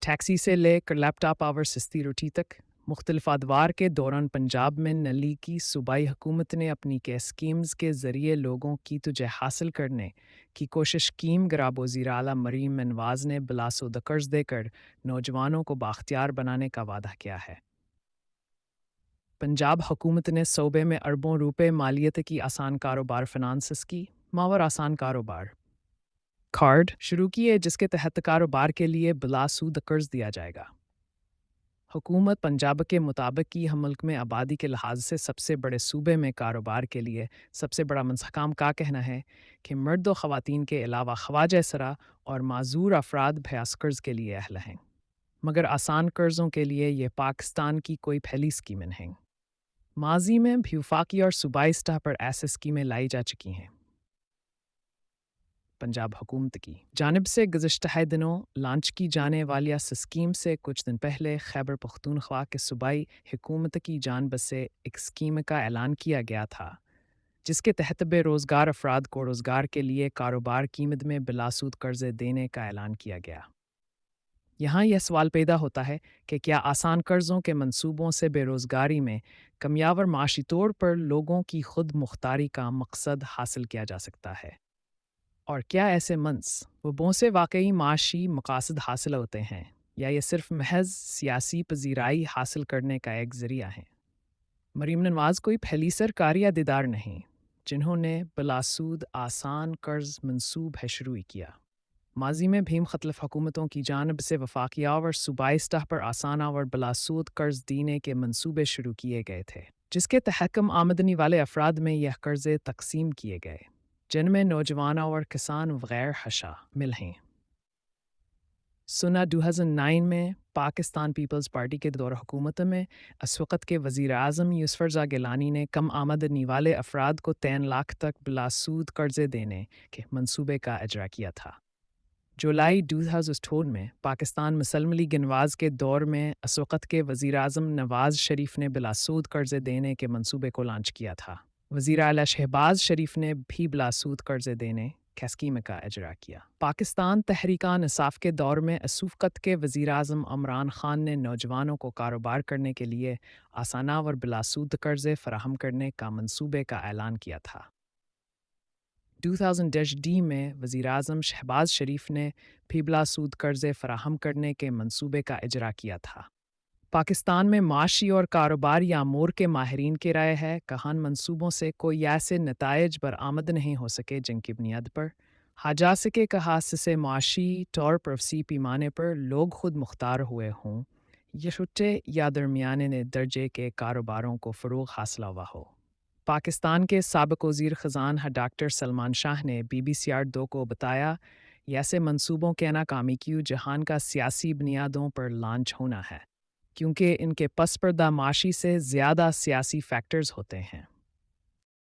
Taxi से लेकर laptop और सस्ती रोटी तक मुख्तलिफ अदवार के दौरान पंजाब में नली की सूबाई हुकूमत ने अपनी के स्कीम्स के ज़रिए लोगों की तुझे हासिल करने की कोशिश कीम गराब वज़ीर आला मरीम नवाज़ ने बिलासुद कर्ज देकर नौजवानों को बाख्तियार बनाने का वादा किया है। पंजाब हुकूमत ने सूबे में अरबों रुपए मालियत की आसान कारोबार फिनांस की मावर आसान कारोबार कार्ड शुरू किए जिसके तहत कारोबार के लिए बिलासूद कर्ज दिया जाएगा। हुकूमत पंजाब के मुताबिक कि हम मुल्क में आबादी के लिहाज से सबसे बड़े सूबे में कारोबार के लिए सबसे बड़ा मंसहकाम का कहना है कि मर्द व ख़वातीन के अलावा ख्वाजा सरा और माजूर अफराद भयास कर्ज के लिए अहल हैं, मगर आसान कर्ज़ों के लिए ये पाकिस्तान की कोई पहली स्कीमें नहीं। माजी में भी वफाकी और सूबाई सतह पर ऐसे स्कीमें लाई जा चुकी हैं। पंजाब हुकूमत की जानिब से गुज़श्ता दिनों लॉन्च की जाने वाली इस स्कीम से कुछ दिन पहले खैबर पख्तूनख्वा के सूबाई हुकूमत की जानिब से एक स्कीम का ऐलान किया गया था जिसके तहत बेरोज़गार अफराद को रोज़गार के लिए कारोबार कीमत में बिलासूद कर्ज़े देने का ऐलान किया गया। यहाँ यह सवाल पैदा होता है कि क्या आसान कर्ज़ों के मंसूबों से बेरोज़गारी में कमियावर माशी तौर पर लोगों की खुद मुख्तारी का मकसद हासिल किया जा सकता है, और क्या ऐसे मंसूबों से वाकई माशी मकासद हासिल होते हैं या ये सिर्फ महज सियासी पजीराई हासिल करने का एक ज़रिया है। मरीम नवाज़ कोई पहली सरकारी अहदेदार नहीं जिन्होंने बिलासूद आसान कर्ज मंसूब है शुरू किया। माजी में भी मुख्तलिफ हुकूमतों की जानब से वफाकी और सूबाई सतह पर आसान और बिलासूद कर्ज देने के मंसूबे शुरू किए गए थे जिसके तहत कम आमदनी वाले अफराद में यह कर्ज़े तकसीम किए गए जिनमें नौजवान और किसान वगैर शामिल हैं। सुना 2009 में पाकिस्तान पीपल्स पार्टी के दौर हुकूमत में इस वक्त के वज़ीर आज़म यूसुफ रज़ा गिलानी ने कम आमदनी वाले अफराद को 3 लाख तक बिलासूद कर्ज़े देने के मंसूबे का इजरा किया था। जुलाई 2004 में पाकिस्तान मुस्लिम लीग नवाज़ के दौर में इस वक्त के वज़ीर आज़म नवाज़ शरीफ ने बिलासूद कर्ज़े देने के मंसूबे को लॉन्च किया था। वज़ीर आला शहबाज शरीफ ने भी बिलासूद कर्ज़े देने की स्कीम का इजरा किया। पाकिस्तान तहरीक-ए इंसाफ के दौर में इस वक्त के वज़ीर आज़म इमरान खान ने नौजवानों को कारोबार करने के लिए आसाना और बिलासूद कर्ज़े फराहम करने का मंसूबे का ऐलान किया था। 2010 में वज़ीर आज़म शहबाज शरीफ ने भी बिलासूद कर्ज़े फराहम करने के मंसूबे का इजरा किया था। पाकिस्तान में माशी और कारोबारी अमूर के माहिरीन की राय है कि इन मंसूबों से कोई ऐसे नताइज बरामद नहीं हो सके जिनकी बुनियाद पर जा सके कि हादसे माशी तौर पर वसी पैमाने पर लोग खुद मुख्तार हुए हों या छोटे या दरमियाने दर्जे के कारोबारों को फ़रोग़ हासिल हुआ हो। पाकिस्तान के साबिक़ वज़ीर ख़ज़ाना डॉक्टर सलमान शाह ने BBC 2 को बताया ऐसे मंसूबों के नाकामी की जहान का सियासी बुनियादों पर लॉन्च होना है क्योंकि इनके पस पर्दा माशी से ज़्यादा सियासी फैक्टर्स होते हैं।